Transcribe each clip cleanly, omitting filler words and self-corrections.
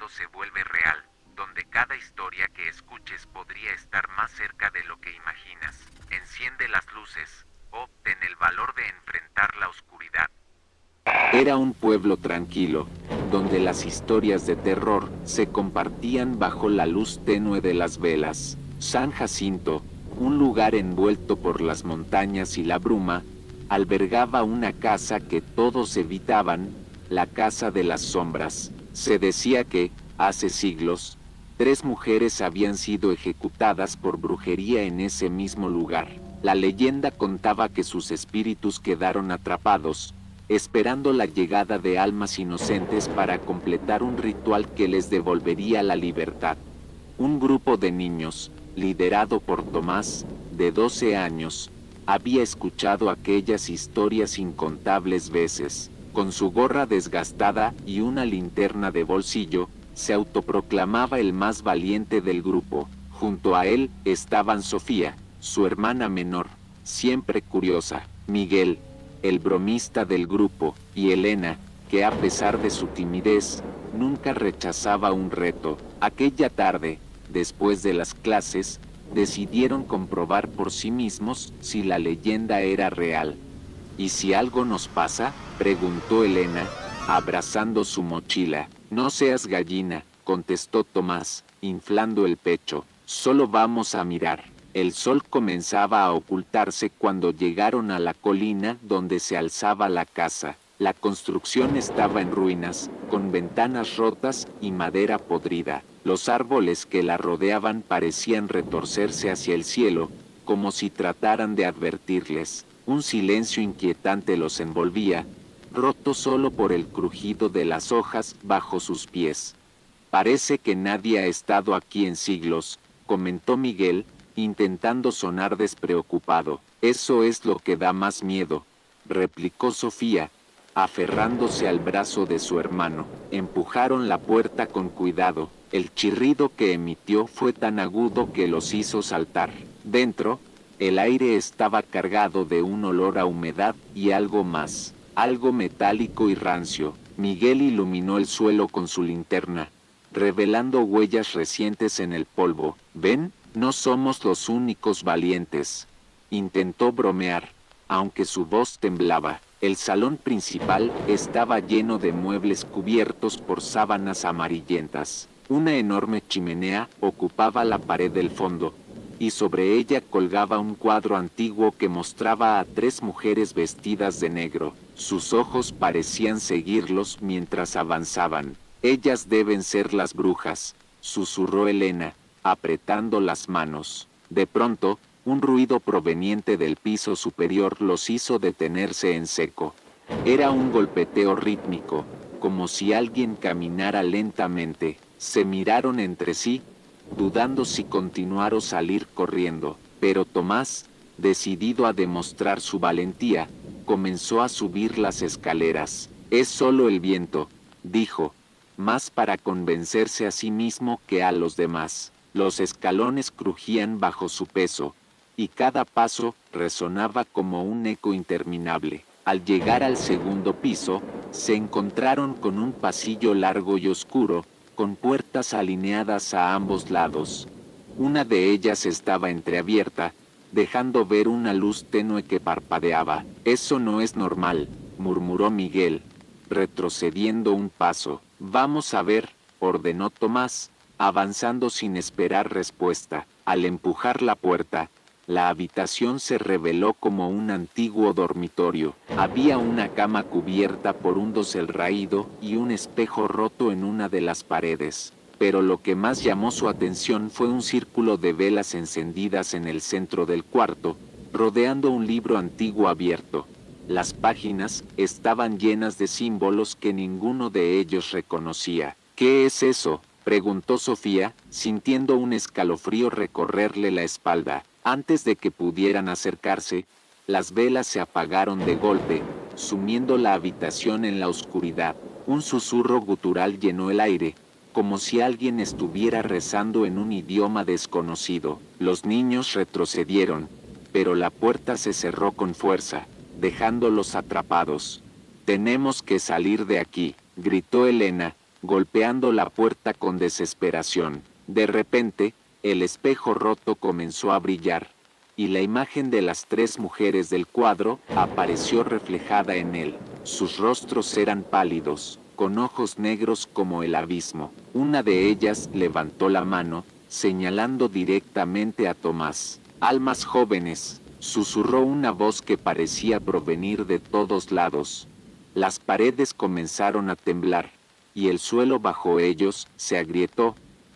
momento se vuelve real, donde cada historia que escuches podría estar más cerca de lo que imaginas. Enciende las luces, o ten el valor de enfrentar la oscuridad. Era un pueblo tranquilo, donde las historias de terror se compartían bajo la luz tenue de las velas. San Jacinto, un lugar envuelto por las montañas y la bruma, albergaba una casa que todos evitaban, la Casa de las Sombras. Se decía que, hace siglos, 3 mujeres habían sido ejecutadas por brujería en ese mismo lugar. La leyenda contaba que sus espíritus quedaron atrapados, esperando la llegada de almas inocentes para completar un ritual que les devolvería la libertad. Un grupo de niños, liderado por Tomás, de 12 años, había escuchado aquellas historias incontables veces. Con su gorra desgastada y una linterna de bolsillo, se autoproclamaba el más valiente del grupo. Junto a él estaban Sofía, su hermana menor, siempre curiosa, Miguel, el bromista del grupo, y Elena, que a pesar de su timidez, nunca rechazaba un reto. Aquella tarde, después de las clases, decidieron comprobar por sí mismos si la leyenda era real. ¿Y si algo nos pasa?, preguntó Elena, abrazando su mochila. No seas gallina, contestó Tomás, inflando el pecho. Solo vamos a mirar. El sol comenzaba a ocultarse cuando llegaron a la colina donde se alzaba la casa. La construcción estaba en ruinas, con ventanas rotas y madera podrida. Los árboles que la rodeaban parecían retorcerse hacia el cielo, como si trataran de advertirles. Un silencio inquietante los envolvía, roto solo por el crujido de las hojas bajo sus pies. Parece que nadie ha estado aquí en siglos, comentó Miguel, intentando sonar despreocupado. Eso es lo que da más miedo, replicó Sofía, aferrándose al brazo de su hermano. Empujaron la puerta con cuidado. El chirrido que emitió fue tan agudo que los hizo saltar. Dentro, el aire estaba cargado de un olor a humedad y algo más, algo metálico y rancio. Miguel iluminó el suelo con su linterna, revelando huellas recientes en el polvo. ¿Ven? No somos los únicos valientes. Intentó bromear, aunque su voz temblaba. El salón principal estaba lleno de muebles cubiertos por sábanas amarillentas. Una enorme chimenea ocupaba la pared del fondo, y sobre ella colgaba un cuadro antiguo que mostraba a 3 mujeres vestidas de negro. Sus ojos parecían seguirlos mientras avanzaban. Ellas deben ser las brujas, susurró Elena, apretando las manos. De pronto, un ruido proveniente del piso superior los hizo detenerse en seco. Era un golpeteo rítmico, como si alguien caminara lentamente. Se miraron entre sí, dudando si continuar o salir corriendo, pero Tomás, decidido a demostrar su valentía, comenzó a subir las escaleras. Es solo el viento, dijo, más para convencerse a sí mismo que a los demás. Los escalones crujían bajo su peso, y cada paso resonaba como un eco interminable. Al llegar al segundo piso, se encontraron con un pasillo largo y oscuro, con puertas alineadas a ambos lados. Una de ellas estaba entreabierta, dejando ver una luz tenue que parpadeaba. Eso no es normal, murmuró Miguel, retrocediendo un paso. Vamos a ver, ordenó Tomás, avanzando sin esperar respuesta. Al empujar la puerta, la habitación se reveló como un antiguo dormitorio. Había una cama cubierta por un dosel raído y un espejo roto en una de las paredes. Pero lo que más llamó su atención fue un círculo de velas encendidas en el centro del cuarto, rodeando un libro antiguo abierto. Las páginas estaban llenas de símbolos que ninguno de ellos reconocía. ¿Qué es eso?, preguntó Sofía, sintiendo un escalofrío recorrerle la espalda. Antes de que pudieran acercarse, las velas se apagaron de golpe, sumiendo la habitación en la oscuridad. Un susurro gutural llenó el aire, como si alguien estuviera rezando en un idioma desconocido. Los niños retrocedieron, pero la puerta se cerró con fuerza, dejándolos atrapados. «Tenemos que salir de aquí», gritó Elena, golpeando la puerta con desesperación. De repente, el espejo roto comenzó a brillar, y la imagen de las 3 mujeres del cuadro apareció reflejada en él. Sus rostros eran pálidos, con ojos negros como el abismo. Una de ellas levantó la mano, señalando directamente a Tomás. «Almas jóvenes», susurró una voz que parecía provenir de todos lados. Las paredes comenzaron a temblar, y el suelo bajo ellos se agrietó,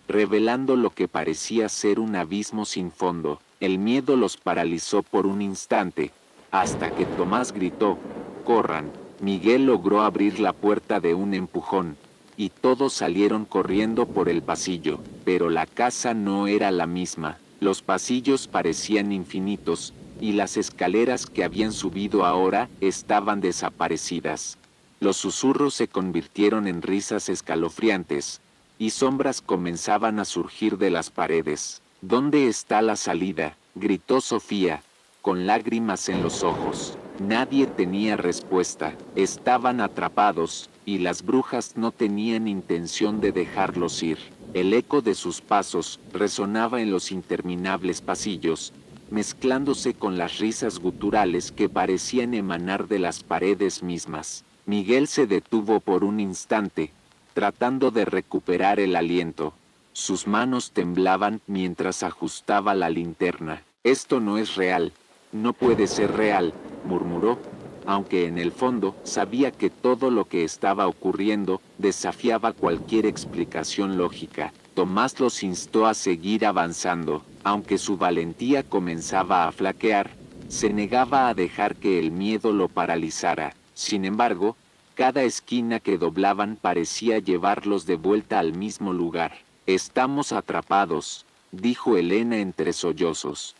revelando lo que parecía ser un abismo sin fondo. El miedo los paralizó por un instante, hasta que Tomás gritó: «¡Corran!». Miguel logró abrir la puerta de un empujón, y todos salieron corriendo por el pasillo, pero la casa no era la misma. Los pasillos parecían infinitos, y las escaleras que habían subido ahora estaban desaparecidas. Los susurros se convirtieron en risas escalofriantes, y sombras comenzaban a surgir de las paredes. «¿Dónde está la salida?», gritó Sofía, con lágrimas en los ojos. Nadie tenía respuesta. Estaban atrapados, y las brujas no tenían intención de dejarlos ir. El eco de sus pasos resonaba en los interminables pasillos, mezclándose con las risas guturales que parecían emanar de las paredes mismas. Miguel se detuvo por un instante, tratando de recuperar el aliento. Sus manos temblaban mientras ajustaba la linterna. «Esto no es real, no puede ser real», murmuró, aunque en el fondo sabía que todo lo que estaba ocurriendo desafiaba cualquier explicación lógica. Tomás los instó a seguir avanzando. Aunque su valentía comenzaba a flaquear, se negaba a dejar que el miedo lo paralizara. Sin embargo, cada esquina que doblaban parecía llevarlos de vuelta al mismo lugar. «Estamos atrapados», dijo Elena entre sollozos.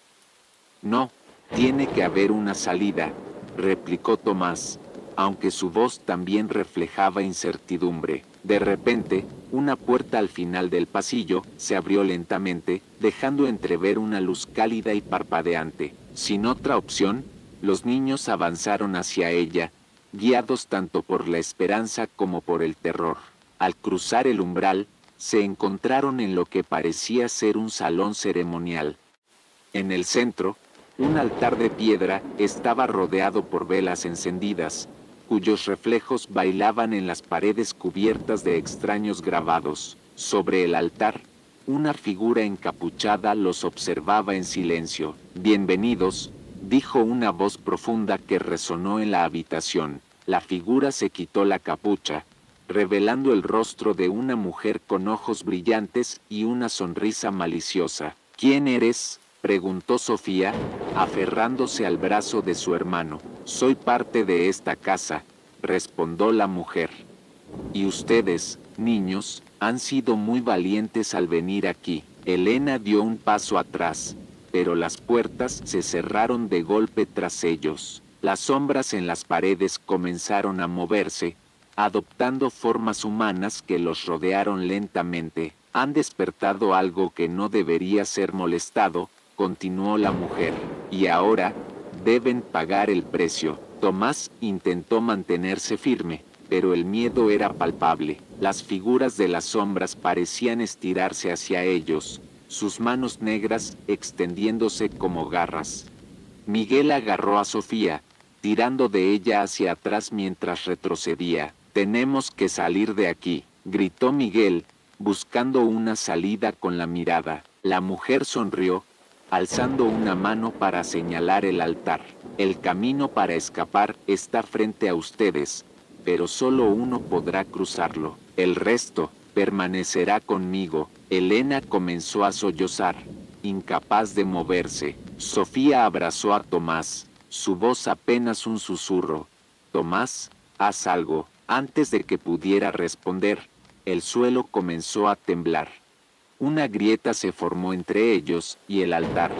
«No, tiene que haber una salida», replicó Tomás, aunque su voz también reflejaba incertidumbre. De repente, una puerta al final del pasillo se abrió lentamente, dejando entrever una luz cálida y parpadeante. Sin otra opción, los niños avanzaron hacia ella, guiados tanto por la esperanza como por el terror. Al cruzar el umbral, se encontraron en lo que parecía ser un salón ceremonial. En el centro, un altar de piedra estaba rodeado por velas encendidas, cuyos reflejos bailaban en las paredes cubiertas de extraños grabados. Sobre el altar, una figura encapuchada los observaba en silencio. «Bienvenidos», dijo una voz profunda que resonó en la habitación. La figura se quitó la capucha, revelando el rostro de una mujer con ojos brillantes y una sonrisa maliciosa. «¿Quién eres?», preguntó Sofía, aferrándose al brazo de su hermano. «Soy parte de esta casa», respondió la mujer. «Y ustedes, niños, han sido muy valientes al venir aquí». Elena dio un paso atrás, pero las puertas se cerraron de golpe tras ellos. Las sombras en las paredes comenzaron a moverse, adoptando formas humanas que los rodearon lentamente. «Han despertado algo que no debería ser molestado», continuó la mujer, «y ahora deben pagar el precio». Tomás intentó mantenerse firme, pero el miedo era palpable. Las figuras de las sombras parecían estirarse hacia ellos, sus manos negras extendiéndose como garras. Miguel agarró a Sofía, tirando de ella hacia atrás mientras retrocedía. «Tenemos que salir de aquí», gritó Miguel, buscando una salida con la mirada. La mujer sonrió, alzando una mano para señalar el altar. «El camino para escapar está frente a ustedes, pero solo uno podrá cruzarlo. El resto permanecerá conmigo». Elena comenzó a sollozar, incapaz de moverse. Sofía abrazó a Tomás, su voz apenas un susurro. «Tomás, haz algo». Antes de que pudiera responder, el suelo comenzó a temblar. Una grieta se formó entre ellos y el altar,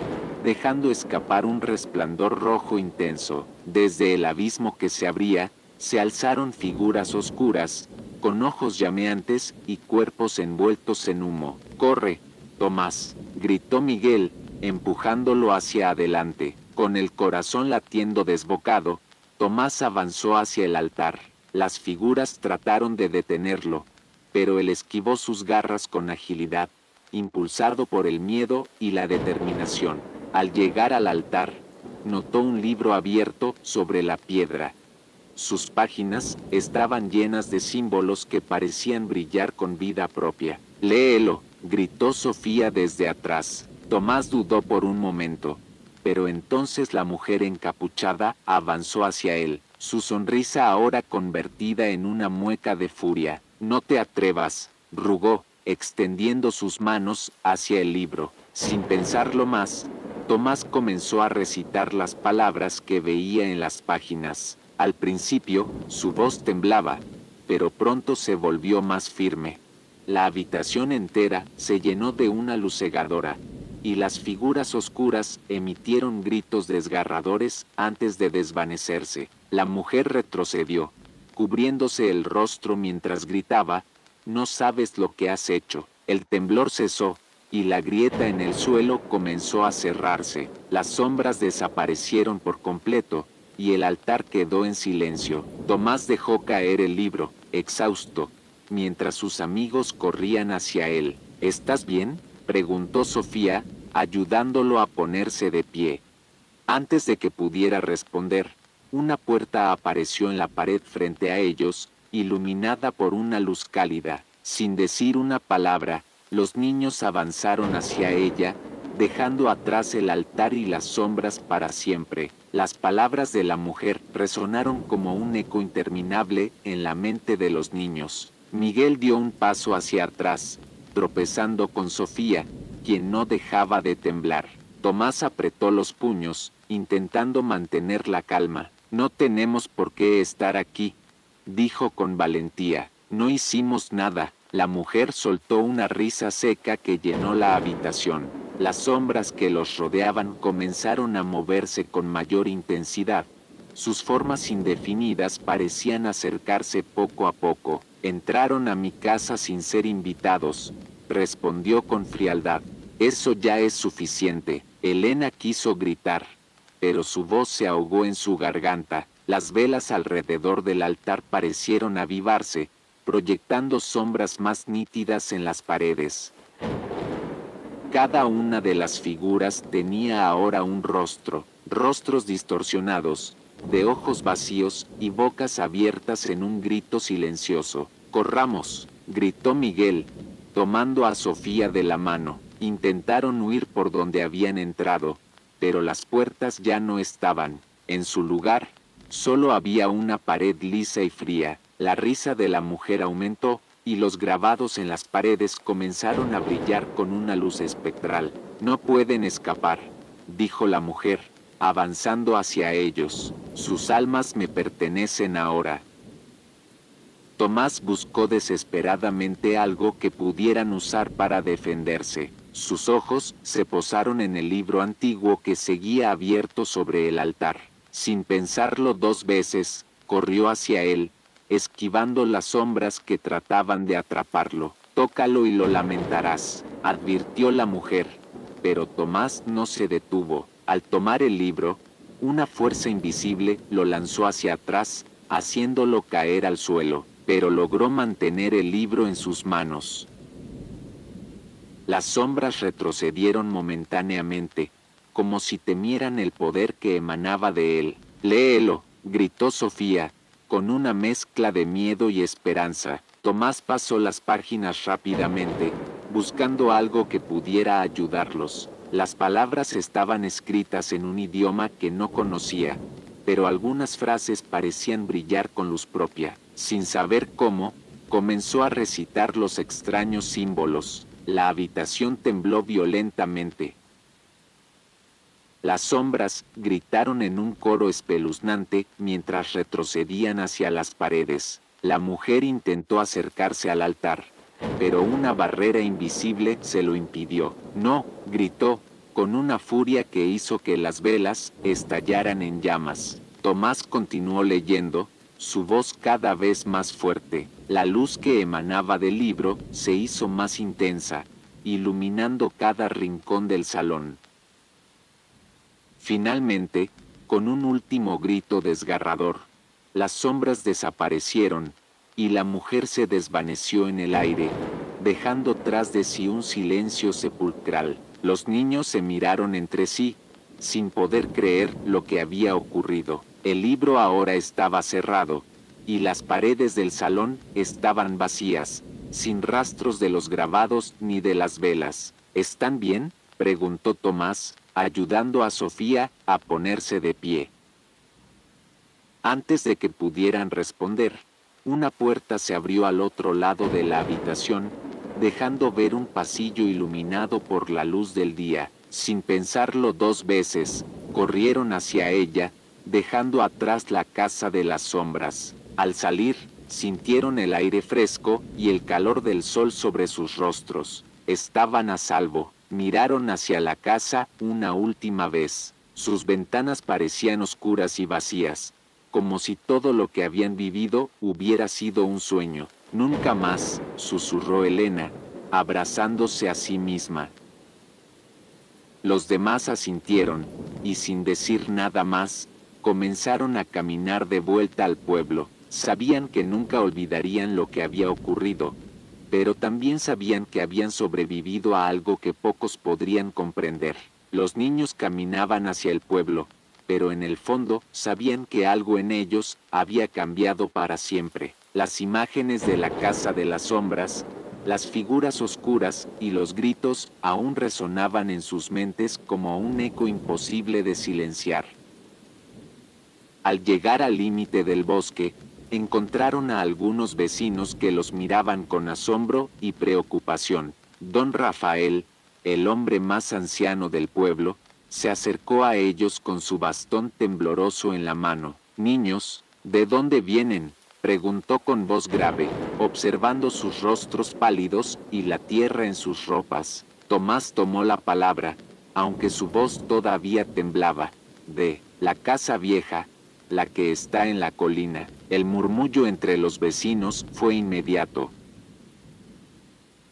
dejando escapar un resplandor rojo intenso. Desde el abismo que se abría, se alzaron figuras oscuras, con ojos llameantes y cuerpos envueltos en humo. «Corre, Tomás», gritó Miguel, empujándolo hacia adelante. Con el corazón latiendo desbocado, Tomás avanzó hacia el altar. Las figuras trataron de detenerlo, pero él esquivó sus garras con agilidad, impulsado por el miedo y la determinación. Al llegar al altar, notó un libro abierto sobre la piedra. Sus páginas estaban llenas de símbolos que parecían brillar con vida propia. «Léelo», gritó Sofía desde atrás. Tomás dudó por un momento, pero entonces la mujer encapuchada avanzó hacia él, su sonrisa ahora convertida en una mueca de furia. «No te atrevas», rugó, extendiendo sus manos hacia el libro. Sin pensarlo más, Tomás comenzó a recitar las palabras que veía en las páginas. Al principio, su voz temblaba, pero pronto se volvió más firme. La habitación entera se llenó de una luz cegadora, y las figuras oscuras emitieron gritos desgarradores antes de desvanecerse. La mujer retrocedió, cubriéndose el rostro mientras gritaba: «No sabes lo que has hecho». El temblor cesó, y la grieta en el suelo comenzó a cerrarse. Las sombras desaparecieron por completo, y el altar quedó en silencio. Tomás dejó caer el libro, exhausto, mientras sus amigos corrían hacia él. «¿Estás bien?», preguntó Sofía, ayudándolo a ponerse de pie. Antes de que pudiera responder, una puerta apareció en la pared frente a ellos, iluminada por una luz cálida. Sin decir una palabra, los niños avanzaron hacia ella, dejando atrás el altar y las sombras para siempre. Las palabras de la mujer resonaron como un eco interminable en la mente de los niños. Miguel dio un paso hacia atrás, tropezando con Sofía, quien no dejaba de temblar. Tomás apretó los puños, intentando mantener la calma. «No tenemos por qué estar aquí», dijo con valentía. «No hicimos nada». La mujer soltó una risa seca que llenó la habitación. Las sombras que los rodeaban comenzaron a moverse con mayor intensidad. Sus formas indefinidas parecían acercarse poco a poco. «Entraron a mi casa sin ser invitados», respondió con frialdad. «Eso ya es suficiente». Elena quiso gritar, pero su voz se ahogó en su garganta. Las velas alrededor del altar parecieron avivarse, proyectando sombras más nítidas en las paredes. Cada una de las figuras tenía ahora un rostro, rostros distorsionados, de ojos vacíos y bocas abiertas en un grito silencioso. «Corramos», gritó Miguel, tomando a Sofía de la mano. Intentaron huir por donde habían entrado, pero las puertas ya no estaban. En su lugar, solo había una pared lisa y fría. La risa de la mujer aumentó, y los grabados en las paredes comenzaron a brillar con una luz espectral. «No pueden escapar», dijo la mujer, avanzando hacia ellos. «Sus almas me pertenecen ahora». Tomás buscó desesperadamente algo que pudieran usar para defenderse. Sus ojos se posaron en el libro antiguo que seguía abierto sobre el altar. Sin pensarlo dos veces, corrió hacia él, esquivando las sombras que trataban de atraparlo. «Tócalo y lo lamentarás», advirtió la mujer, pero Tomás no se detuvo. Al tomar el libro, una fuerza invisible lo lanzó hacia atrás, haciéndolo caer al suelo, pero logró mantener el libro en sus manos. Las sombras retrocedieron momentáneamente, como si temieran el poder que emanaba de él. «Léelo», gritó Sofía, con una mezcla de miedo y esperanza. Tomás pasó las páginas rápidamente, buscando algo que pudiera ayudarlos. Las palabras estaban escritas en un idioma que no conocía, pero algunas frases parecían brillar con luz propia. Sin saber cómo, comenzó a recitar los extraños símbolos. La habitación tembló violentamente. Las sombras gritaron en un coro espeluznante mientras retrocedían hacia las paredes. La mujer intentó acercarse al altar, pero una barrera invisible se lo impidió. «No», gritó, con una furia que hizo que las velas estallaran en llamas. Tomás continuó leyendo, su voz cada vez más fuerte. La luz que emanaba del libro se hizo más intensa, iluminando cada rincón del salón. Finalmente, con un último grito desgarrador, las sombras desaparecieron, y la mujer se desvaneció en el aire, dejando tras de sí un silencio sepulcral. Los niños se miraron entre sí, sin poder creer lo que había ocurrido. El libro ahora estaba cerrado, y las paredes del salón estaban vacías, sin rastros de los grabados ni de las velas. ¿Están bien?, preguntó Tomás, ayudando a Sofía a ponerse de pie. Antes de que pudieran responder, una puerta se abrió al otro lado de la habitación, dejando ver un pasillo iluminado por la luz del día. Sin pensarlo dos veces, corrieron hacia ella, dejando atrás la casa de las sombras. Al salir, sintieron el aire fresco y el calor del sol sobre sus rostros. Estaban a salvo. Miraron hacia la casa una última vez. Sus ventanas parecían oscuras y vacías, como si todo lo que habían vivido hubiera sido un sueño. Nunca más, susurró Elena, abrazándose a sí misma. Los demás asintieron, y sin decir nada más, comenzaron a caminar de vuelta al pueblo. Sabían que nunca olvidarían lo que había ocurrido, pero también sabían que habían sobrevivido a algo que pocos podrían comprender. Los niños caminaban hacia el pueblo, pero en el fondo sabían que algo en ellos había cambiado para siempre. Las imágenes de la casa de las sombras, las figuras oscuras y los gritos aún resonaban en sus mentes como un eco imposible de silenciar. Al llegar al límite del bosque, encontraron a algunos vecinos que los miraban con asombro y preocupación. Don Rafael, el hombre más anciano del pueblo, se acercó a ellos con su bastón tembloroso en la mano. «Niños, ¿de dónde vienen?», preguntó con voz grave, observando sus rostros pálidos y la tierra en sus ropas. Tomás tomó la palabra, aunque su voz todavía temblaba. «De la casa vieja, la que está en la colina». El murmullo entre los vecinos fue inmediato.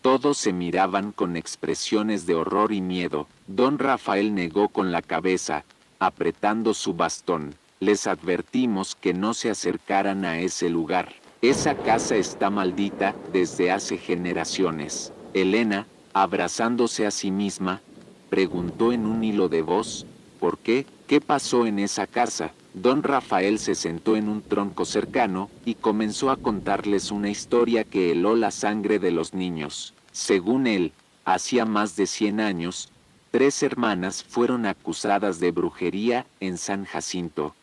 Todos se miraban con expresiones de horror y miedo. Don Rafael negó con la cabeza, apretando su bastón. «Les advertimos que no se acercaran a ese lugar. Esa casa está maldita desde hace generaciones». Elena, abrazándose a sí misma, preguntó en un hilo de voz, «¿Por qué? ¿Qué pasó en esa casa?». Don Rafael se sentó en un tronco cercano y comenzó a contarles una historia que heló la sangre de los niños. Según él, hacía más de 100 años, 3 hermanas fueron acusadas de brujería en San Jacinto.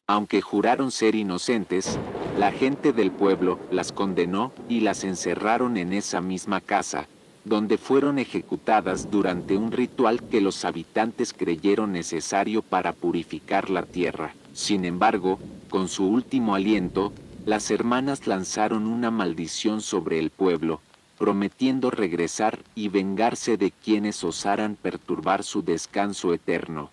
Aunque juraron ser inocentes, la gente del pueblo las condenó y las encerraron en esa misma casa, donde fueron ejecutadas durante un ritual que los habitantes creyeron necesario para purificar la tierra. Sin embargo, con su último aliento, las hermanas lanzaron una maldición sobre el pueblo, prometiendo regresar y vengarse de quienes osaran perturbar su descanso eterno.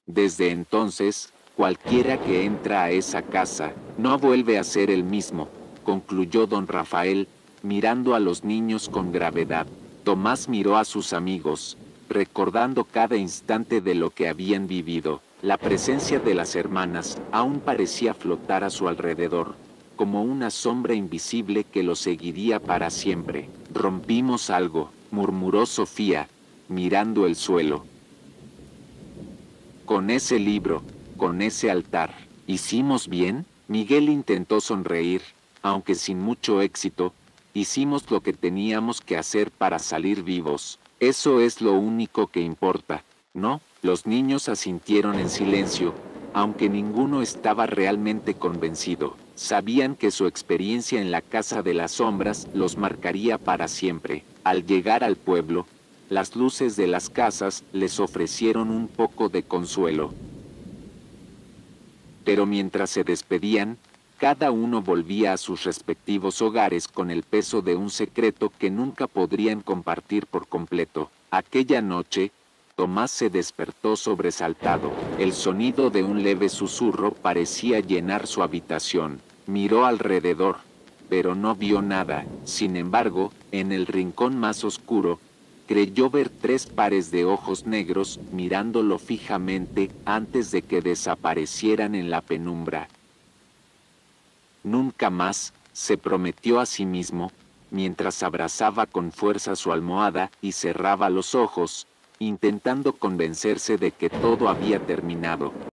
Desde entonces, cualquiera que entra a esa casa no vuelve a ser el mismo, concluyó don Rafael, mirando a los niños con gravedad. Tomás miró a sus amigos, recordando cada instante de lo que habían vivido. La presencia de las hermanas aún parecía flotar a su alrededor, como una sombra invisible que lo seguiría para siempre. «Rompimos algo», murmuró Sofía, mirando el suelo. «Con ese libro, con ese altar, ¿hicimos bien?». Miguel intentó sonreír, aunque sin mucho éxito. «Hicimos lo que teníamos que hacer para salir vivos. Eso es lo único que importa, ¿no?». Los niños asintieron en silencio, aunque ninguno estaba realmente convencido. Sabían que su experiencia en la Casa de las Sombras los marcaría para siempre. Al llegar al pueblo, las luces de las casas les ofrecieron un poco de consuelo. Pero mientras se despedían, cada uno volvía a sus respectivos hogares con el peso de un secreto que nunca podrían compartir por completo. Aquella noche, Tomás se despertó sobresaltado. El sonido de un leve susurro parecía llenar su habitación. Miró alrededor, pero no vio nada. Sin embargo, en el rincón más oscuro, creyó ver 3 pares de ojos negros mirándolo fijamente antes de que desaparecieran en la penumbra. Nunca más, se prometió a sí mismo, mientras abrazaba con fuerza su almohada y cerraba los ojos, intentando convencerse de que todo había terminado.